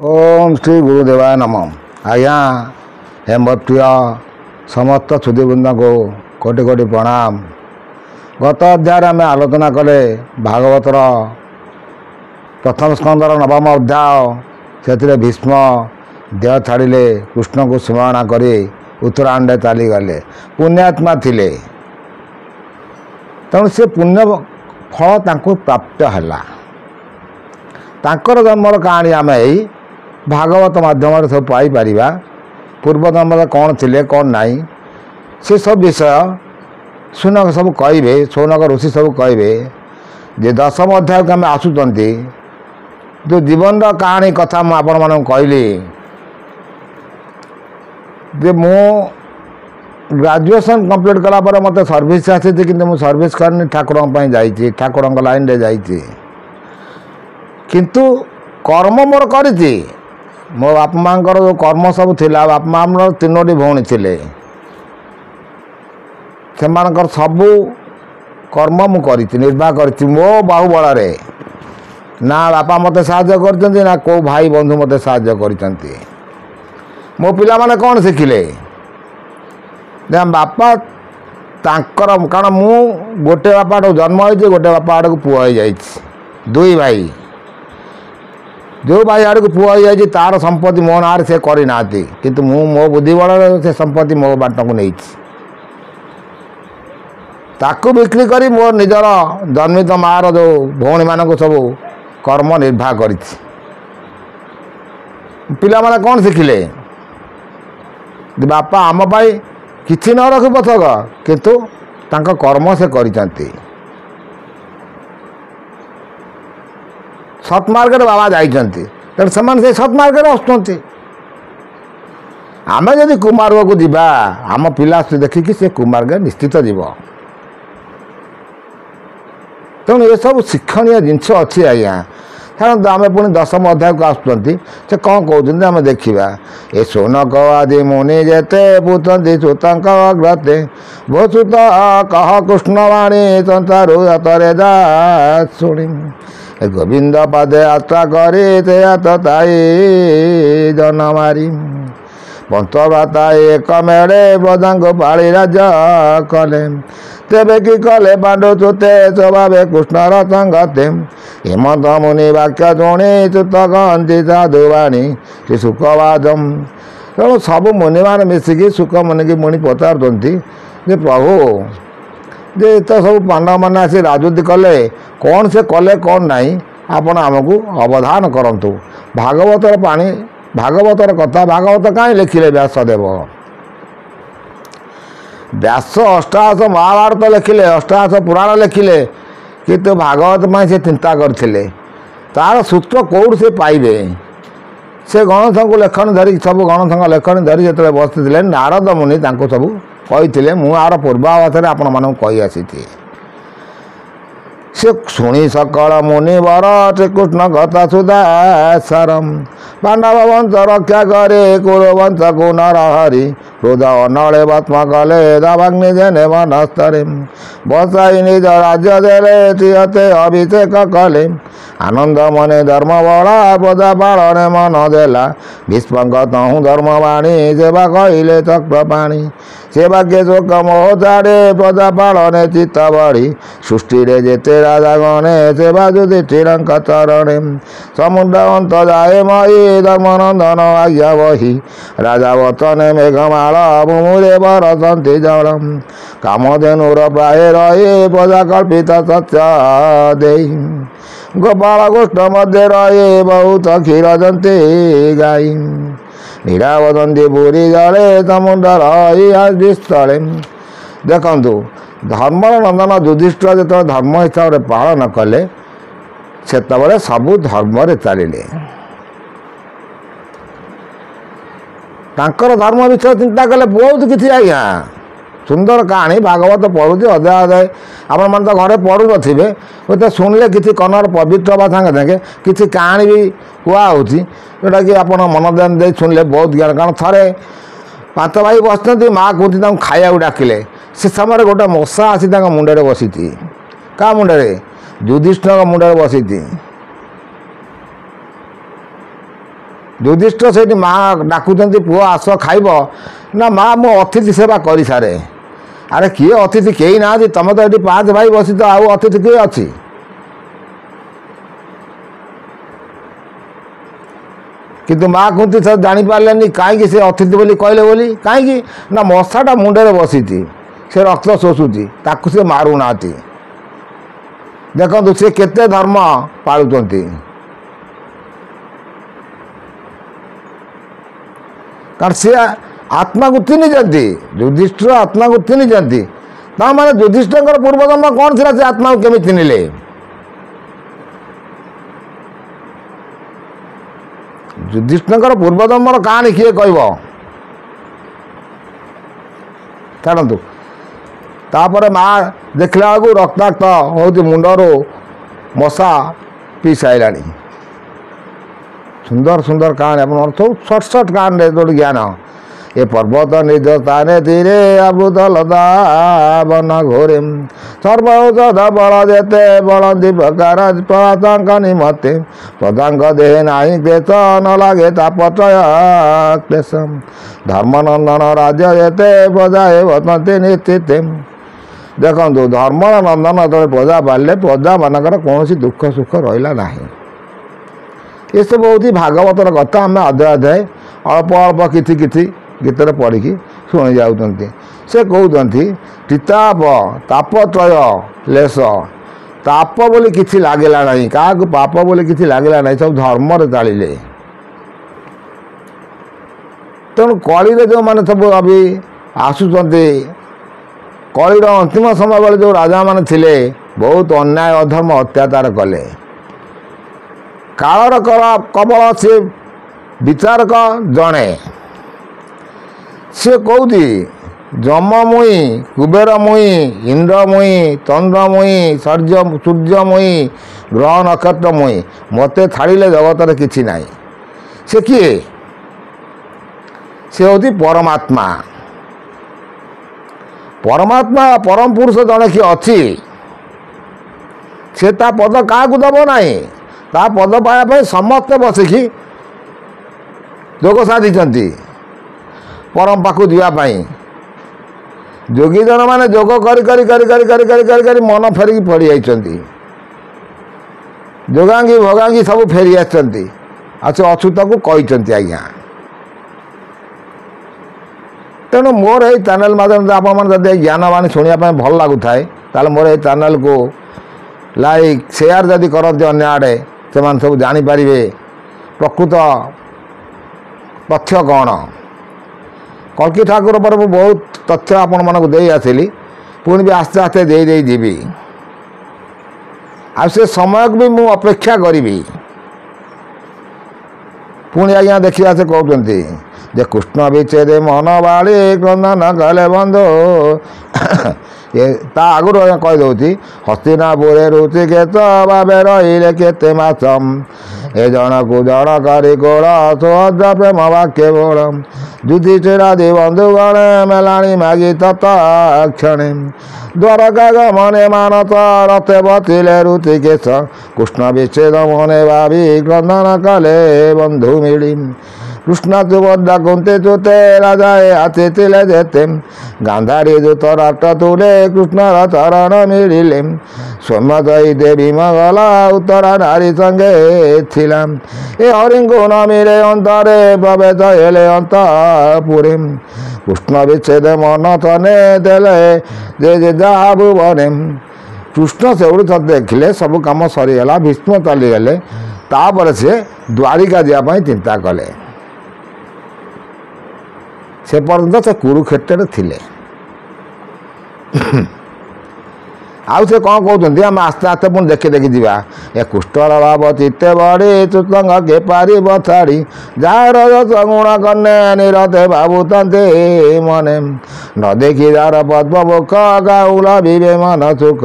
ओम श्री गुरुदेवाय नमः। आज्ञा हे मोर प्रिय समस्त सुधीवृंद को कोटि कोटि प्रणाम। गत अध्याय आम आलोचना कले भागवतर प्रथम स्कंदर नवम अध्याय से भीष्म देह छाड़िले कृष्ण को स्मरण कर उत्तराखंड चलीगले। पुण्यात्मा थिले तेणु से पुण्य फल तांको प्राप्त है। तांकर जन्मर कहानी आम यही भागवत माध्यम सब पाइपर। पूर्व जन्म कौन थे कौन नाई से सब विषय शौनक सब कहे। शौनक ऋषि सब कहे जे दशम अध्याय को आम आसुँच जो जीवन कहानी कथा मुझे आपण मान कहली जे मु ग्रेजुएशन कंप्लीट कलापर मत सर्विस आसी कि सर्विस करनी ठाकुर ठाकुर लाइन रे जाइए किंतु कर्म मोर करी मो बाप माँ जो कर्म सब थिला बाप माँ तीनोटी भौणी थिले से सबू कर्म मु करी निर्वाह करी मो बाहुबल ना बापा मत साहाय्य कर ना को भाई बंधु मत साहाय्य कर मो पिला माने कौन शिखिले बापा तांकर कारण मु गोटे बापा जन्म हो गोटे बापा आड़ को पुआ हो जाए दुई भाई जो भाई आड़ को पुआ हो जाए तार संपत्ति मो ना से करना किंतु मु मो बुद्धि बल से संपत्ति मो बाट को नहीं ताकू बिक्री करी मोर निजर जन्मित मार जो भौणी मान सब कर्म निर्वाह कर पिला माने कौन शिखिले बापा आम पाई किसी न रखी पथक किंतु तांका कर्म से करिसंती। सत्मार्ग बाबा जाइछंती से सत्मार्ग आसुँच आम जदि कुमार्ग को जीवा आम पिला देखिकी से कुमार्ग निश्चित जीव। तेणु ये सब शिक्षणीय जिनस अच्छी आज्ञा कारण आम पुणी दशम अध्याय को आसुँच से कौन कहते आम देखा ए शौनक आदि मुनि जेते पूछती सुतंक अग्रते भो सुत कह कृष्णवाणी संसारु तरे जा शुणी गोविंद पादे आत्रा करे ते आतताई जन मारी पंचव्रता एक मेले ब्रजा को पाड़ी राजा कले तेबे कि कले पांडु चुते स्वभावे कृष्णर संगते हेमंत मुनि वाक्य शुणी चुत कहती साधुवाणी श्री सुखवादम। तेणु सब मुनि मान मिसिकी सुख मुनि की मुनि पचारुंट जे प्रभु जे तो सब पांडव मैंने आसी राजनीति कले कौन से कले कौन नहीं आपण आमको अवधान करंतु। भागवतर पानी भागवतर कथा भागवत कहीं लिखिले व्यासदेव व्यास अष्टादश महाभारत लिखिले अष्टादश पुराण लिखिले किंतु भागवत में से चिंता करथिले तार सूत्र कौड़ से पाइबे से गणसंघ लेखन धरी सब गणसंघ लेखन धरी जो बसते नारद मुनि सब कही मु आर पूर्वावधान आपण मानक कही आसी से शुणी सकल मुनि वर श्रीकृष्ण कथा सुधा सारम पांडव वंश रक्षा करे कुरुवंश को नर हरि क्रोध अनले भस्म कले दावाग्नि देने वनस्तरे बसाई निज राज्य देले त्रिहते अभिषेक कले आनंद मने धर्म बड़ा प्रजा पालने मन देला भीष्मक तहु धर्मवाणी सेवा कहले चक्र पाणी से भाग्य शोक मोह छाड़े प्रजा पालने चित्त बढ़ी सृष्टि रे जेते राजा गणे सेवा युधिष्ठिरंक चरणे समुद्र अंत जाए मई धर्मनंदन आज्ञा वही राजा वचने मेघमाल भूमुरे बरसंती जलम कामधेनुर प्राय रही प्रजा कल्पित सत्य देई गोपाल गोष्ठ मध्य रही बहुत क्षीर जंती गाई नीरावदंती पुरी जले समुद्र रही स्थले। देखु धर्मर नंदन युधिष्ठिर जो धर्म हिसाब से पालन कले से सबू धर्म चलिले तांकर धर्म विषय चिंता कले बहुत किसी आज्ञा सुंदर कहानी भागवत पढ़ुचे अध्याय अध्याय आपण मैंने तो घरे पढ़ु थे तो शुणिले किसी कनर पवित्र बा सागे सागे किसी कहानी भी कहूँ जोटा कि आप मन ध्यान दे शुणिले बहुत ज्ञान कारण थे पांच भाई बस माँ कहती खाया डाकिले से समय गोटे मशा आसी मुंडे बसी क्या मुंडे युधिष्ठिर मुंडे बसी ଯୁଧିଷ୍ଠିର ସେଇଠି ମା ଡାକୁଛନ୍ତି ପୁଅ ଆସ ଖାଇବ ନା ମା ମୁଁ ଅତିଥି ସେବା କରିସାରେ। ଆରେ କିଏ ଅତିଥି କେହି ନାହାନ୍ତି, ତମେ ତ ଏଠି 5 ଭାଇ ବସିଛ, ଆଉ ଅତିଥି କିଏ ଅଛି? କିନ୍ତୁ ମା କୁନ୍ତି ସେ ଜାଣିପାରିଲେନି କାହିଁକି ସେ ଅତିଥି ବୋଲି କହିଲେ ବୋଲି। କାହିଁକି ନା ମଶାଟା ମୁଣ୍ଡରେ ବସିଛି, ସେ ରକ୍ତ ଶୋଷୁଛି, ତାକୁ ସେ ମାରୁନାହାନ୍ତି। ଦେଖନ୍ତୁ ସେ କେତେ ଧର୍ମ ପାଳୁଛନ୍ତି। କାରଣ ସେ ଆତ୍ମାକୁ ଚିହ୍ନିଛନ୍ତି, ଯୁଧିଷ୍ଠିର ଆତ୍ମାକୁ ଚିହ୍ନିଛନ୍ତି। ତାମାନେ ଯୁଧିଷ୍ଠିରଙ୍କର ପୂର୍ବଜନ୍ମ କ'ଣ ଥିଲା, ସେ ଆତ୍ମାକୁ କେମିତି ଚିହ୍ନିଲେ? ଯୁଧିଷ୍ଠିରଙ୍କର ପୂର୍ବଜନ୍ମର କାହାଣୀ କିଏ କହିବ? ଛାଡ଼ନ୍ତୁ। ତାପରେ ମା ଦେଖିଲା ବେଳକୁ ରକ୍ତାକ୍ତ ହେଉଛି, ମୁଣ୍ଡରୁ ମଶା ପିଇ ସାରିଲାଣି। ସୁନ୍ଦର ସୁନ୍ଦର କାହାଣୀ, ଆପଣଙ୍କର ସବୁ ସର୍ଟ ସର୍ଟ କାହାଣୀରେ ଗୋଟେ ଜ୍ଞାନ। ଏ ପର୍ବତ ନିଜ ସ୍ଥାନେ ଧୀରେ ଆବୃତ ଲତା ବନ ଘୋରେ ସର୍ବଔଷଧ ବଳ ଯେତେ ବଳନ୍ତି ପ୍ରକାର ପ୍ରତାଙ୍କ ନିମତେ ପ୍ରଦାଙ୍କ ଦେହେ ନାହିଁ କ୍ଲେଶ ନ ଲାଗେ ତାପତ୍ରୟ କ୍ଲେଶ ଧର୍ମନନ୍ଦନ ରାଜ୍ୟ ଯେତେ ପ୍ରଜା ବସନ୍ତି ନିଶ୍ଚିତେ। ଦେଖନ୍ତୁ ଧର୍ମର ନନ୍ଦନ ଯେତେବେଳେ ପ୍ରଜା ବାହାରିଲେ ପ୍ରଜାମାନଙ୍କର କୌଣସି ଦୁଃଖ ସୁଖ ରହିଲା ନାହିଁ। ଏସବୁ ହେଉଛି ଭାଗବତର କଥା। ଆମେ ଅଧ୍ୟାୟ ଅଳ୍ପ ଅଳ୍ପ କିଛି କିଛି ଗୀତରେ ପଢ଼ିକି ଶୁଣି ଯାଉଛନ୍ତି। ସେ କହୁଛନ୍ତି ତିତାପ ତାପତ୍ରୟ ଲେଶ, ତାପ ବୋଲି କିଛି ଲାଗିଲା ନାହିଁ, କାହାକୁ ପାପ ବୋଲି କିଛି ଲାଗିଲା ନାହିଁ, ସବୁ ଧର୍ମରେ ଚାଳିଲେ। ତେଣୁ କଳିରେ ଯେଉଁମାନେ ସବୁ ଆସୁଛନ୍ତି, କଳିର ଅନ୍ତିମ ସମୟ ବେଳେ ଯେଉଁ ରାଜାମାନେ ଥିଲେ ବହୁତ ଅନ୍ୟାୟ ଅଧର୍ମ ଅତ୍ୟାଚାର କଲେ। କାଳର କବଳ ସେ ବିଚାରକ ଜଣେ, ସେ କହୁଛି ଯମ ମୁଇଁ କୁବେର ମୁଇଁ ଇନ୍ଦ୍ର ମୁଇଁ ଚନ୍ଦ୍ର ମୁଇଁ ସୂର୍ଯ୍ୟ ମୁଇଁ ଗ୍ରହ ନକ୍ଷତ୍ର ମୁଇଁ, ମୋତେ ଛାଡ଼ିଲେ ଜଗତରେ କିଛି ନାହିଁ। ସେ କିଏ? ସେ ହେଉଛି ପରମାତ୍ମା। ପରମାତ୍ମା ପରମ ପୁରୁଷ ଜଣେ କିଏ ଅଛି, ସେ ତା ପଦ କାହାକୁ ଦେବ ନାହିଁ। ତା ପଦ ପାଇବା ପାଇଁ ସମସ୍ତେ ବସିକି ଯୋଗ ସାଧିଛନ୍ତି ପରମ ପାଖକୁ ଯିବା ପାଇଁ। ଯୋଗୀ ଜଣମାନେ ଯୋଗ କରି କରି କରି କରି କରି କରି କରି କରି ମନ ଫେରିକି ପଡ଼ିଯାଇଛନ୍ତି। ଯୋଗାଙ୍ଗୀ ଭୋଗାଙ୍ଗୀ ସବୁ ଫେରି ଆସିଛନ୍ତି। ଆଉ ସେ ଅଚ୍ୟୁତକୁ କହିଛନ୍ତି ଆଜ୍ଞା। ତେଣୁ ମୋର ଏଇ ଚ୍ୟାନେଲ୍ ମାଧ୍ୟମରେ ଆପଣମାନେ ଯଦି ଏଇ ଜ୍ଞାନବାଣୀ ଶୁଣିବା ପାଇଁ ଭଲ ଲାଗୁଥାଏ, ତାହେଲେ ମୋର ଏଇ ଚ୍ୟାନେଲ୍କୁ ଲାଇକ୍ ସେୟାର ଯଦି କରନ୍ତି ଅନ୍ୟ ଆଡ଼େ, ସେମାନେ ସବୁ ଜାଣିପାରିବେ ପ୍ରକୃତ ତଥ୍ୟ କ'ଣ। କଳ୍କି ଠାକୁର ପରେ ମୁଁ ବହୁତ ତଥ୍ୟ ଆପଣମାନଙ୍କୁ ଦେଇ ଆସିଲି, ପୁଣି ବି ଆସ୍ତେ ଆସ୍ତେ ଦେଇ ଯିବି। ଆଉ ସେ ସମୟକୁ ବି ମୁଁ ଅପେକ୍ଷା କରିବି। ପୁଣି ଆଜ୍ଞା ଦେଖିବା ସେ କହୁଛନ୍ତି ଯେ କୃଷ୍ଣ ବିଚ୍ଛେଦେ ମନ ବାଳି କ୍ରନ୍ଦନ କଲେ ବନ୍ଧୁ। ତା ଆଗରୁ ଆଜ୍ଞା କହିଦେଉଛି ହସ୍ତିନାପୁରେ ଋଷିକେଶ ଭାବେ ରହିଲେ କେତେ ମାସ ଏ ଜଣକୁ ଜଣ କରି କୋଳ ସହଜ ପ୍ରେମ ବାକ୍ୟ ବୋଳ ଯୁଧିଷ୍ଠିରାଦି ବନ୍ଧୁଗଣ ମେଲାଣି ମାଗି ତତ କ୍ଷଣେ ଦ୍ୱାରକା ଗମନେ ମାନସ ରଥେ ବସିଲେ ଋଷିକେଶ କୃଷ୍ଣ ବିଚ୍ଛେଦ ମନେ ଭାବି କ୍ରନ୍ଦନ କଲେ ବନ୍ଧୁ ମିଳି କୃଷ୍ଣ ସୁଭଦ୍ରା କୁନ୍ତି ଚୁତେ ରାଜାଏ ଆସିଥିଲେ ଯେତେ ଗାନ୍ଧାରୀ ଦୂତ ରାଟ ତୁଲେ କୃଷ୍ଣର ଚରଣ ମିଳିଲେ ସୌମ୍ୟଦୟୀ ଦେବୀ ମଙ୍ଗଲା ଉତ୍ତରା ନାରୀ ସଙ୍ଗେ ଥିଲା ଏ ହରିଙ୍କୁ ନ ମିଳେ ଅନ୍ତରେ ପ୍ରବେଶ ହେଲେ ଅନ୍ତପୁରେ କୃଷ୍ଣ ବିଚ୍ଛେଦ ମନ ତନେ ଦେଲେ ଯେ ଯାହା ଭୁବନେ। କୃଷ୍ଣ ସେଉଠୁ ତ ଦେଖିଲେ ସବୁ କାମ ସରିଗଲା, ଭୀଷ୍ମ ଚାଲିଗଲେ, ତାପରେ ସେ ଦ୍ୱାରିକା ଯିବା ପାଇଁ ଚିନ୍ତା କଲେ। ସେ ପର୍ଯ୍ୟନ୍ତ ସେ କୁରୁକ୍ଷେତ୍ରରେ ଥିଲେ। ଆଉ ସେ କ'ଣ କହୁଛନ୍ତି ଆମେ ଆସ୍ତେ ଆସ୍ତେ ପୁଣି ଦେଖି ଯିବା। ଏ କୁଷ୍ଠର ଭାବ ଚିତ୍ତେ ବଢ଼ି ଚୁତଙ୍ଗ କେ ପାରିବ ଛାଡ଼ି ଯାହାର ଯଶ ଗୁଣ କନେ ନିରତେ ଭାବୁଥାନ୍ତେ ମନେ ନ ଦେଖି ଯାର ପଦ୍ମମୁଖ ଗାଉଲ ବିବେ ମନ ସୁଖ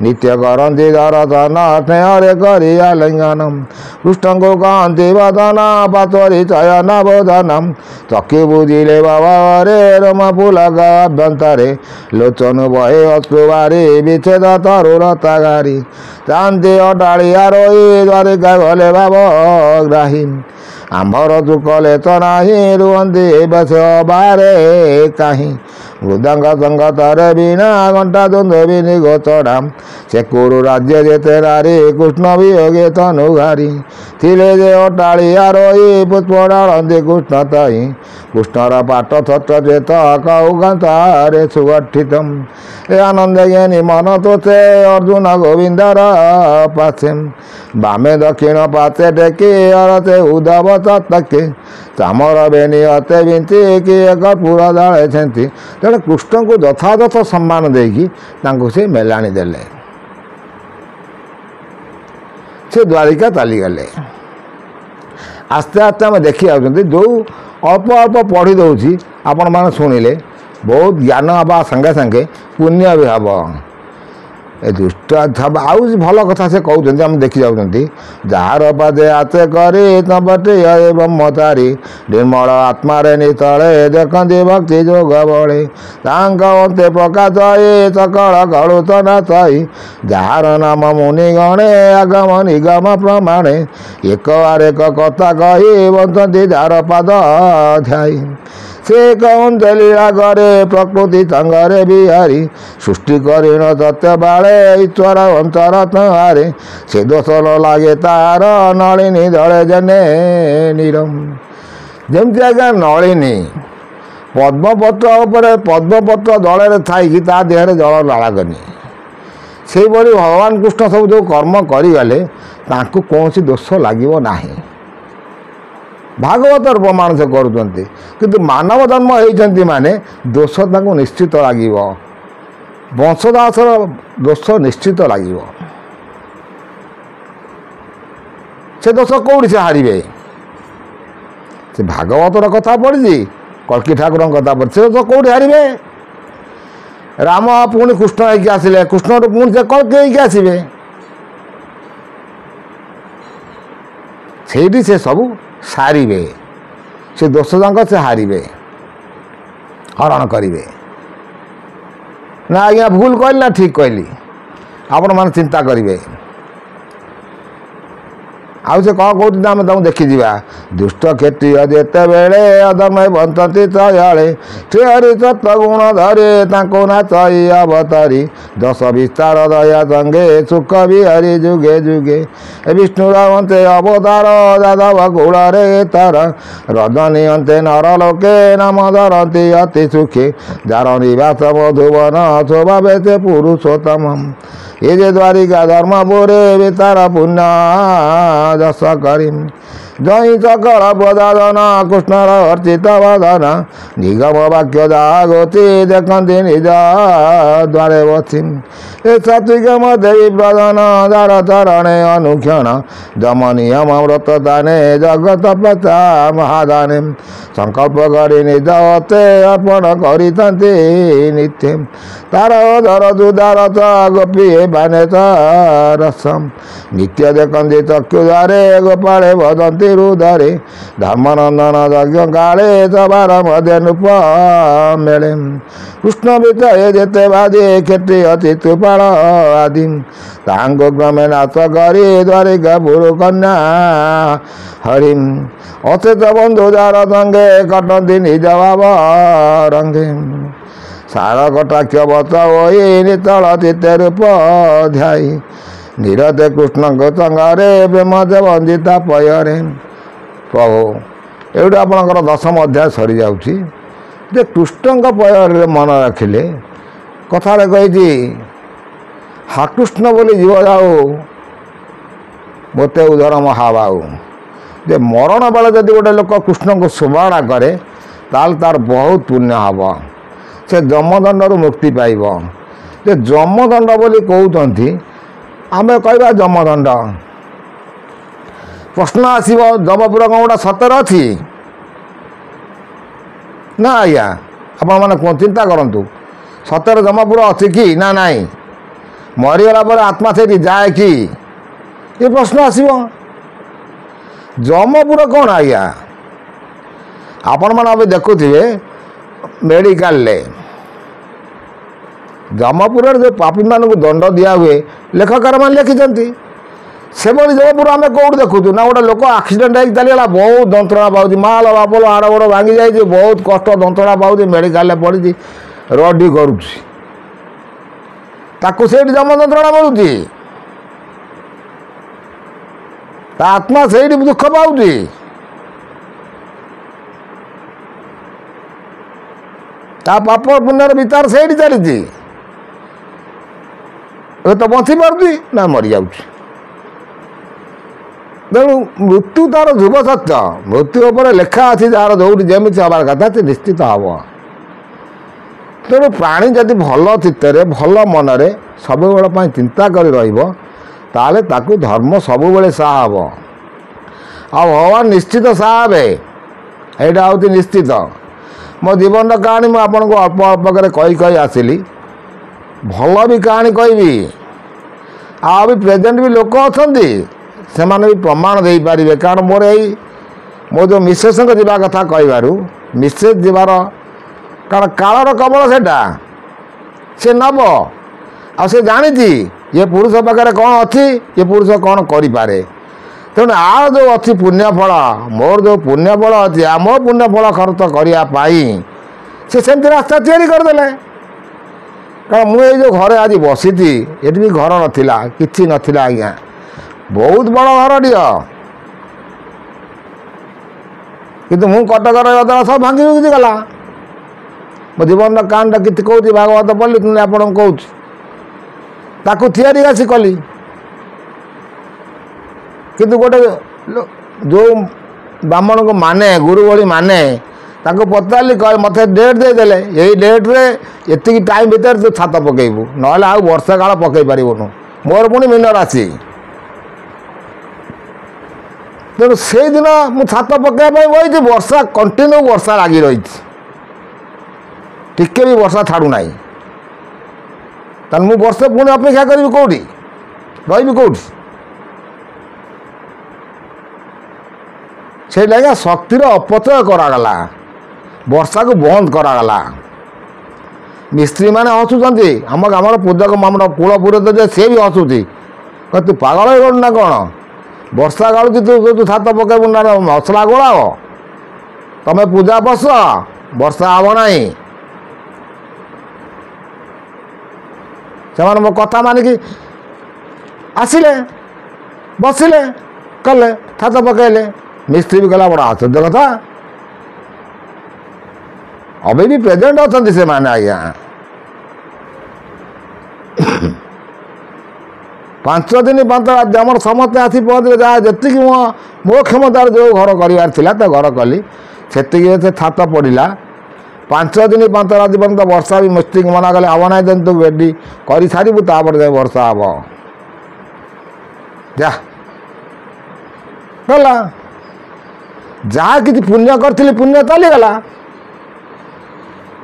ନିତ୍ୟ କରନ୍ତି ଦର୍ଶନ ସ୍ନେହରେ କରି ଆଲିଙ୍ଗନ କୃଷ୍ଣଙ୍କୁ କହନ୍ତି ବଦନ ପାତରି ଚୟନ ବୋଧନ ଚକ୍ଷୁ ବୁଝିଲେ ବାବାରେ ରୋମ ପୁଲକ ଅଭ୍ୟନ୍ତରେ ଲୋଚନ ବହେ ଅଶ୍ରୁବାରି ବିଚ୍ଛେଦ ତରୁଣତା ଗାରି ଚାନ୍ଦି ଅଟାଳିଆ ରହି ଦ୍ୱାରିକା ଗଲେ ଭାବ ଗ୍ରାହୀ ଆମ୍ଭର କଲେ ତ ନାହିଁ ରୁହନ୍ତି ବସ ବାରେ କାହିଁ ମୃଦଙ୍ଗ ସଙ୍ଗତରେ ବିନା ଘଣ୍ଟା ଦୁନ୍ଦବିନି ଗୋଚଡ଼ା ସେ କୁରୁ ରାଜ୍ୟ ଯେତେ ନାରୀ କୃଷ୍ଣ ବିୟୋଗେ ତନୁଘାରୀ ଥିଲେ ଯେ ଅଟାଳିଆ ରହି ପୁଷ୍ପ ଡାଳନ୍ତି କୃଷ୍ଣ ତାଇ କୃଷ୍ଣର ପାଠ ଛତ୍ର ଚେତ କଉ ଗାନ୍ତାରେ ସୁଗଠିତ ଏ ଆନନ୍ଦ ଜ୍ଞାନୀ ମନ ତୋତେ ଅର୍ଜୁନ ଗୋବିନ୍ଦର ପାଶେ ବାମେ ଦକ୍ଷିଣ ପାତେ ଟେକି ଅରତେ ଉଦ୍ଧବ ତକେ ଚାମର ବେନି ଅତେ ବିଞ୍ଚି କିଏ କର୍ପୂର ଜାଳେଛନ୍ତି ତେଣୁ କୃଷ୍ଣଙ୍କୁ ଯଥାଯଥ ସମ୍ମାନ ଦେଇକି ତାଙ୍କୁ ସେ ମେଲାଣି ଦେଲେ ସେ ଦ୍ୱାରିକା ଚାଲିଗଲେ। ଆସ୍ତେ ଆସ୍ତେ ଆମେ ଦେଖି ଯାଉଛନ୍ତି ଯେଉଁ ଅଳ୍ପ ଅଳ୍ପ ପଢ଼ି ଦେଉଛି ଆପଣମାନେ ଶୁଣିଲେ ବହୁତ ଜ୍ଞାନ ହେବା ସାଙ୍ଗେ ସାଙ୍ଗେ ପୁଣ୍ୟ ବି ହେବ। ଏ ଦୁଷ୍ଟ ଆଉ ଭଲ କଥା ସେ କହୁଛନ୍ତି ଆମେ ଦେଖି ଯାଉଛନ୍ତି ଯାହାର ପାଦେ ହାତେ କରି ତପଟି ବ୍ରହ୍ମଚାରୀ ନିର୍ମଳ ଆତ୍ମାରେ ନିତଳେ ଦେଖନ୍ତି ଭକ୍ତି ଯୋଗ ବଳେ ତାଙ୍କ ଅନ୍ତେ ପ୍ରକାଶ ଏ ସକଳ କଳୁତ ନାଥଇ ଯାହାର ନାମ ମୁନି ଗଣେ ଆଗମ ନିଗମ ପ୍ରମାଣେ ଏକ ଆରେକ କଥା କହି ବଞ୍ଚନ୍ତି ଯାହାର ପାଦ ଧ୍ୟାଇ ସେ କହନ୍ତି ଲୀଳା କରେ ପ୍ରକୃତି ସାଙ୍ଗରେ ବିହାରୀ ସୃଷ୍ଟି କରିଣ ସତ୍ୟ ବାଳେ ଈଶ୍ୱର ଅନ୍ତର ତହାରେ ସେ ଦୋଷ ନ ଲାଗେ ତାର ନଳିନୀ ଦଳେ ଜନେ ନିରମ ଯେମିତି ଆଜ୍ଞା ନଳିନୀ ପଦ୍ମପତ୍ର ଉପରେ ପଦ୍ମପତ୍ର ଦଳରେ ଥାଇକି ତା ଦେହରେ ଜଳ ଲାଗନି ସେହିଭଳି ଭଗବାନ କୃଷ୍ଣ ସବୁ ଯେଉଁ କର୍ମ କରିଗଲେ ତାଙ୍କୁ କୌଣସି ଦୋଷ ଲାଗିବ ନାହିଁ। ଭାଗବତର ପ୍ରମାଣ ସେ କରୁଛନ୍ତି କିନ୍ତୁ ମାନବ ଜନ୍ମ ହେଇଛନ୍ତି ମାନେ ଦୋଷ ତାଙ୍କୁ ନିଶ୍ଚିତ ଲାଗିବ ବଂଶଦାସର ଦୋଷ ନିଶ୍ଚିତ ଲାଗିବ। ସେ ଦୋଷ କେଉଁଠି ସେ ହାରିବେ ସେ ଭାଗବତର କଥା ପଡ଼ିଛି କଳ୍କି ଠାକୁରଙ୍କ କଥା ପଡ଼ିଛି ସେ ଦୋଷ କେଉଁଠି ହାରିବେ। ରାମ ପୁଣି କୃଷ୍ଣ ହେଇକି ଆସିଲେ କୃଷ୍ଣରୁ ପୁଣି ସେ କଳ୍କି ହେଇକି ଆସିବେ ସେଇଠି ସେ ସବୁ ସାରିବେ ସେ ଦୋଷ ଯାକ ସେ ହାରିବେ ହରଣ କରିବେ। ନା ଆଜ୍ଞା ଭୁଲ କହିଲି ନା ଠିକ୍ କହିଲି ଆପଣମାନେ ଚିନ୍ତା କରିବେ। ଆଉ ସେ କ'ଣ କହୁଛନ୍ତି ଆମେ ତାଙ୍କୁ ଦେଖିଯିବା ଦୁଷ୍ଟ କ୍ଷତ୍ରିୟ ଯେତେବେଳେ ଅଧର୍ମ ବଞ୍ଚନ୍ତି ତଳେ ଶ୍ରୀହରି ସତ୍ୱଗୁଣ ଧରେ ତାଙ୍କୁ ନାଚଇ ଅବତାରି ଦଶ ବିସ୍ତାର ଦୟା ସଙ୍ଗେ ସୁଖ ବିହାରୀ ଯୁଗେ ଯୁଗେ ବିଷ୍ଣୁର ଅନ୍ତେ ଅବତାର ଯାଦବ କୂଳରେ ତାର ରଜନୀ ଅନ୍ତେ ନର ଲୋକେ ନାମ ଧରନ୍ତି ଅତି ସୁଖେ ଯାର ନିବାସ ମଧୁବନ ସ୍ୱଭାବେ ସେ ପୁରୁଷୋତ୍ତମ ଏ ଯେ ଦ୍ୱାରିକା ଧର୍ମପୁରେ ବିତାର ପୁଣ୍ୟ ଯଶ କରି ଜଇଁ ସକଳ ପ୍ରଦାନ କୃଷ୍ଣର ଅର୍ଚିତ ବଦନ ନିଗମ ବାକ୍ୟ ଯାହା ଗୋଚି ଦେଖନ୍ତି ନିଜ ଦ୍ୱାରେ ବସି ଏ ସାତ୍ୱିକ ଦେବୀ ପ୍ରଧାନ ଯାର ଚରଣେ ଅନୁକ୍ଷଣ ଯମ ନିୟମ ବ୍ରତ ଦାନେ ଜଗତ ପ୍ରଚା ମହାଦାନେ ସଂକଳ୍ପ କରି ନିଜ ହତେ ଅର୍ପଣ କରିଥାନ୍ତି ନିତ୍ୟ ତାର ଧର ଦୁଦାର ଗୋପୀ ବାନେ ରସ ନିତ୍ୟ ଦେଖନ୍ତି ଚକ୍ଷୁ ଦ୍ୱାରେ ଗୋପାଳେ ବଦନ୍ତି ହୃଦୟରେ ଧର୍ମନନ୍ଦନ ଯଜ୍ଞ କାଳେ ସବାର ମଧ୍ୟ ନୂପ ମେଳେ କୃଷ୍ଣ ବିଷୟ ଯେତେ ବାଦେ କ୍ଷେତ୍ରୀ ଅତି ତୁପାଳ ଆଦି ତାଙ୍କୁ କ୍ରମେ ନାଶ କରି ଦ୍ୱାରିକା ପୁରୁ କନ୍ୟା ହରି ଅଚେତ ବନ୍ଧୁ ଯାର ସଙ୍ଗେ କଟନ୍ତି ନିଜ ଭାବ ରଙ୍ଗେ ସାର କଟାକ୍ଷ ବଚ ହୋଇ ନିତଳ ଚିତ୍ତେ ରୂପ ଧ୍ୟାଇ ନିରତେ କୃଷ୍ଣଙ୍କ ସଙ୍ଗରେ ପ୍ରେମ ଯେ ବନ୍ଦିତା ପୟରେ ପ୍ରଭୁ ଏଇଠୁ ଆପଣଙ୍କର ଦଶମ ଅଧ୍ୟାୟ ସରିଯାଉଛି ଯେ କୃଷ୍ଣଙ୍କ ପୟରେ ମନ ରଖିଲେ କଥାରେ କହିଛି ହାକୃଷ୍ଣ ବୋଲି ଯିବ ଯାଉ ମୋତେ ଉଦର ମହାବାହୁ ଯେ ମରଣ ବେଳେ ଯଦି ଗୋଟେ ଲୋକ କୃଷ୍ଣଙ୍କୁ ସ୍ମରଣ କରେ ତାହେଲେ ତାର ବହୁତ ପୁଣ୍ୟ ହେବ ସେ ଯମଦଣ୍ଡରୁ ମୁକ୍ତି ପାଇବ ଯେ ଯମଦଣ୍ଡ ବୋଲି କହୁଛନ୍ତି ଆମେ କହିବା ଯମଦଣ୍ଡ ପ୍ରଶ୍ନ ଆସିବ ଯମପୁର କ'ଣ ଗୋଟା ସତରେ ଅଛି ନା ଆଜ୍ଞା ଆପଣମାନେ ଚିନ୍ତା କରନ୍ତୁ ସତରେ ଯମପୁର ଅଛି କି ନା ନାହିଁ ମରିଗଲା ପରେ ଆତ୍ମା ସେଇଠି ଯାଏ କି ଏ ପ୍ରଶ୍ନ ଆସିବ ଯମପୁର କ'ଣ ଆଜ୍ଞା ଆପଣମାନେ ଏବେ ଦେଖୁଥିବେ ମେଡ଼ିକାଲରେ ଯମପୁରରେ ଯେଉଁ ପାପୀମାନଙ୍କୁ ଦଣ୍ଡ ଦିଆହୁଏ ଲେଖକମାନେ ଲେଖିଛନ୍ତି ସେଭଳି ଜୟପୁର ଆମେ କେଉଁଠି ଦେଖୁଛୁ ନା ଗୋଟେ ଲୋକ ଆକ୍ସିଡେଣ୍ଟ ହେଇକି ଚାଲିଗଲା, ବହୁତ ଯନ୍ତ୍ରଣା ପାଉଛି, ମାଲ ବାପଲ ହାଡ଼ ଗୋଡ଼ ଭାଙ୍ଗି ଯାଇଛି, ବହୁତ କଷ୍ଟ ଯନ୍ତ୍ରଣା ପାଉଛି, ମେଡ଼ିକାଲରେ ପଡ଼ିଛି, ରଡ଼ି କରୁଛି, ତାକୁ ସେଇଠି ଜମ ଯନ୍ତ୍ରଣା ମିଳୁଛି, ତା ଆତ୍ମା ସେଇଠି ଦୁଃଖ ପାଉଛି। ତା ପାପ ପୁଣ୍ୟର ବିଚାର ସେଇଠି ଚାଲିଛି। ଏ ତ ବଞ୍ଚିପାରୁଛି ନା ମରିଯାଉଛି। ତେଣୁ ମୃତ୍ୟୁ ତା'ର ଧ୍ରୁବ ସତ୍ୟ, ମୃତ୍ୟୁ ଉପରେ ଲେଖା ଅଛି ଯାହାର ଯେଉଁଠି ଯେମିତି ହେବାର କଥା ସେ ନିଶ୍ଚିତ ହେବ। ତେଣୁ ପ୍ରାଣୀ ଯଦି ଭଲ ଚିତ୍ତରେ ଭଲ ମନରେ ସବୁବେଳ ପାଇଁ ଚିନ୍ତା କରି ରହିବ ତାହେଲେ ତାକୁ ଧର୍ମ ସବୁବେଳେ ସାହା ହେବ, ଆଉ ଭଗବାନ ନିଶ୍ଚିତ ସାହା ହେବେ, ଏଇଟା ହେଉଛି ନିଶ୍ଚିତ। ମୋ ଜୀବନର କାହାଣୀ ମୁଁ ଆପଣଙ୍କୁ ଅଳ୍ପ ଅଳ୍ପକରେ କହି ଆସିଲି। ଭଲ ବି କାହାଣୀ କହିବି, ଆଉ ବି ପ୍ରେଜେଣ୍ଟ ବି ଲୋକ ଅଛନ୍ତି ସେମାନେ ବି ପ୍ରମାଣ ଦେଇପାରିବେ। କାରଣ ମୋର ମୋ ଯେଉଁ ମିସେସ୍ଙ୍କ ଯିବା କଥା କହିବାରୁ ମିସେସ୍ ଯିବାର, କାରଣ କାଳର କବଳ ସେଇଟା ସେ ନେବ, ଆଉ ସେ ଜାଣିଛି ଏ ପୁରୁଷ ପାଖରେ କ'ଣ ଅଛି, ଏ ପୁରୁଷ କ'ଣ କରିପାରେ। ତେଣୁ ଆର ଯେଉଁ ଅଛି ପୁଣ୍ୟଫଳ, ମୋର ଯେଉଁ ପୁଣ୍ୟଫଳ ଅଛି, ଆମ ପୁଣ୍ୟଫଳ ଖର୍ଚ୍ଚ କରିବା ପାଇଁ ସେ ସେମିତି ରାସ୍ତା ତିଆରି କରିଦେଲେ। କାରଣ ମୁଁ ଏଇ ଯେଉଁ ଘରେ ଆଜି ବସିଛି, ଏଠି ବି ଘର ନଥିଲା, କିଛି ନଥିଲା ଆଜ୍ଞା, ବହୁତ ବଡ଼ ଘରଟିଏ, କିନ୍ତୁ ମୁଁ କଟକର ଯଦ୍ୱାରା ସବୁ ଭାଙ୍ଗି ଭୁଙ୍ଗି ଗଲା। ମୋ ଜୀବନର କାହାଣୀଟା କିଛି କହୁଛି, ଭାଗବତ ପଢ଼ିଲି କିନ୍ତୁ ଆପଣଙ୍କୁ କହୁଛି, ତାକୁ ତିଆରି ଆସି କଲି। କିନ୍ତୁ ଗୋଟେ ଯେଉଁ ବ୍ରାହ୍ମଣଙ୍କୁ ମାନେ, ଗୁରୁ ଭଳି ମାନେ, ତାଙ୍କୁ ପଚାରିଲି, ମୋତେ ଡେଟ୍ ଦେଇଦେଲେ, ଏଇ ଡେଟ୍ରେ ଏତିକି ଟାଇମ୍ ଭିତରେ ତୁ ଛାତ ପକାଇବୁ, ନହେଲେ ଆଉ ବର୍ଷା କାଳ ପକାଇ ପାରିବୁନୁ। ମୋର ପୁଣି ମୀନ ରାଶି। ତେଣୁ ସେଇଦିନ ମୁଁ ଛାତ ପକାଇବା ପାଇଁ ବସିଛି, ବର୍ଷା କଣ୍ଟିନ୍ୟୁ ବର୍ଷା ଲାଗି ରହିଛି, ଟିକେ ବି ବର୍ଷା ଛାଡ଼ୁନାହିଁ। ତାହେଲେ ମୁଁ ବର୍ଷେ ପୁଣି ଅପେକ୍ଷା କରିବି କେଉଁଠି, ରହିବି କେଉଁଠି? ସେଇଟା ଆଜ୍ଞା ଶକ୍ତିର ଅପଚୟ କରାଗଲା, ବର୍ଷାକୁ ବନ୍ଦ କରାଗଲା। ମିସ୍ତ୍ରୀମାନେ ହସୁଛନ୍ତି, ଆମ ଗ୍ରାମର ପୂଜକ ଆମର କୂଳ ପୁରୋହିତ ଯେ ସିଏ ବି ହସୁଛି, ତୁ ପାଗଳ ହେଇଗଲୁ ନା କ'ଣ, ବର୍ଷା ଗାଳୁଛି ତୁ ଛାତ ପକାଇବୁ ନା ମସଲା ଗୋଳାଅ, ତମେ ପୂଜା ବସ, ବର୍ଷା ହେବ ନାହିଁ। ସେମାନେ ମୋ କଥା ମାନିକି ଆସିଲେ, ବସିଲେ, କଲେ, ଛାତ ପକାଇଲେ। ମିସ୍ତ୍ରୀ ବି କଲା, ବଡ଼ ଆଶ୍ଚର୍ଯ୍ୟ କଥା, ଏବେ ବି ପ୍ରେଜେଣ୍ଟ ଅଛନ୍ତି ସେମାନେ ଆଜ୍ଞା। 5 ଦିନ 5 ରାତି ଆମର ସମସ୍ତେ ଆସି ପହଞ୍ଚିଲେ, ଯାହା ଯେତିକି ମୋ କ୍ଷମତାରେ ଯେଉଁ ଘର କରିବାର ଥିଲା ତ ଘର କଲି, ସେତିକି ସେ ଛାତ ପଡ଼ିଲା। 5 ଦିନ 5 ରାତି ପର୍ଯ୍ୟନ୍ତ ବର୍ଷା ବି ମିସ୍ତ୍ରୀକି ମନା କଲେ, ହେବ ନାହିଁ, ତୁ ରେଡ଼ି କରିସାରିବୁ ତାପରେ ଯାଇ ବର୍ଷା ହେବ। ଯା ଗଲା, ଯାହା କିଛି ପୁଣ୍ୟ କରିଥିଲି ପୁଣ୍ୟ ଚାଲିଗଲା।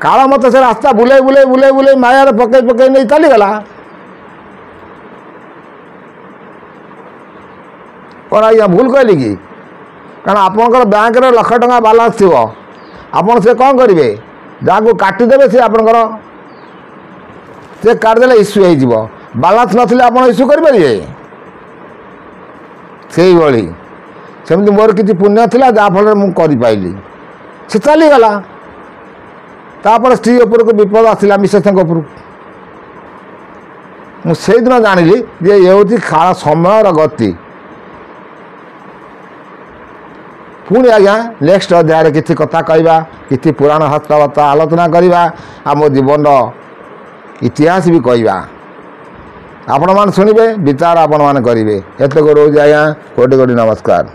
କାଳ ମୋତେ ସେ ରାସ୍ତା ବୁଲେଇ ବୁଲେଇ ବୁଲେଇ ବୁଲେଇ ମାୟାରେ ପକେଇ ପକେଇ ନେଇ ଚାଲିଗଲା। କ'ଣ ଆଜ୍ଞା ଭୁଲ କହିଲି କି? କାରଣ ଆପଣଙ୍କର ବ୍ୟାଙ୍କରେ ଲକ୍ଷ ଟଙ୍କା ବାଲାନ୍ସ ଥିବ, ଆପଣ ସେ କ'ଣ କରିବେ, ଯାହାକୁ କାଟିଦେବେ ସେ ଆପଣଙ୍କର ସେ କାଟିଦେଲେ ଇସ୍ୟୁ ହେଇଯିବ। ବାଲାନ୍ସ ନଥିଲେ ଆପଣ ଇସ୍ୟୁ କରିପାରିବେ? ସେଇଭଳି ସେମିତି ମୋର କିଛି ପୁଣ୍ୟ ଥିଲା, ଯାହାଫଳରେ ମୁଁ କରିପାରିଲି, ସେ ଚାଲିଗଲା। ତାପରେ ସ୍ତ୍ରୀ ଉପରକୁ ବିପଦ ଆସିଲା, ମିସେସ୍ଙ୍କ ଉପରକୁ। ମୁଁ ସେଇଦିନ ଜାଣିଲି ଯେ ଏ ହେଉଛି କାଳ ସମୟର ଗତି। ପୁଣି ଆଜ୍ଞା ନେକ୍ସଟ ଅଧ୍ୟାୟରେ କିଛି କଥା କହିବା, କିଛି ପୁରାଣ ହସ୍ତବତା ଆଲୋଚନା କରିବା, ଆଉ ମୋ ଜୀବନର ଇତିହାସ ବି କହିବା। ଆପଣମାନେ ଶୁଣିବେ, ବିଚାର ଆପଣମାନେ କରିବେ। ଏତକ ରହୁଛି ଆଜ୍ଞା, କୋଟି କୋଟି ନମସ୍କାର।